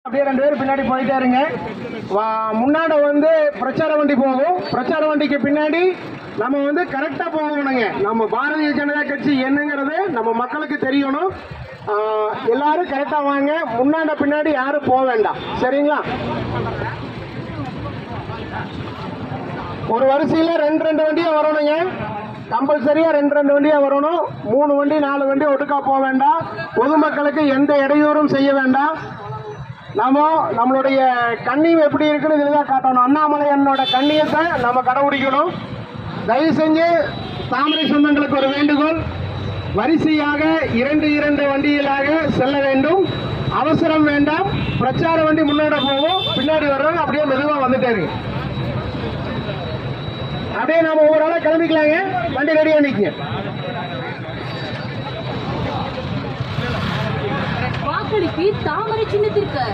அப்படியே 2 பேர் பின்னாடி போயிட்டே இருங்க. முன்னாடி வந்து பிரச்சார வண்டி போகும். பிரச்சார வண்டிக்கு பின்னாடி நம்ம கரெக்டா போகணுங்க. நம்ம பாரதிய ஜனதா கட்சி என்னங்கிறது நம்ம மக்களுக்கு தெரியணும். எல்லாரும் கரெக்டா வாங்க. முன்னாடி பின்னாடி யாரும் போக வேண்டாம். சரிங்களா? ஒரு வரிசையில 2 வண்டியா வரணுங்க. கம்பல்சரியா 2 வண்டியா வரணும். 3 வண்டி 4 வண்டி ஒட்டுக்கா போக வேண்டாம். பொதுமக்களுக்கு எந்த இடையூறும் செய்ய வேண்டாம். நம்மளுடைய கண்ணியம் எப்படி இருக்குன்னு இதுதான் காட்டணும். அண்ணாமலையனோட கண்ணியத்தை நம்ம கடைபிடிக்கணும். தயவு செஞ்சு தாமரை சொந்தங்களுக்கு ஒரு வேண்டுகோள், வரிசையாக 2 வண்டிகளாக செல்ல வேண்டும். அவசரம் வேண்டாம். பிரச்சார வண்டி முன்னாடி போவோம், பின்னாடி வர்றோம். அப்படியே மெதுவா வந்துட்டே இருக்கு. அப்படியே நாம ஒவ்வொரு ஆளா கிளம்பிக்கலாங்க. வண்டி ரெடியா நிற்குங்க. வாக்களிப்பு தாமரை சின்னத்திற்கு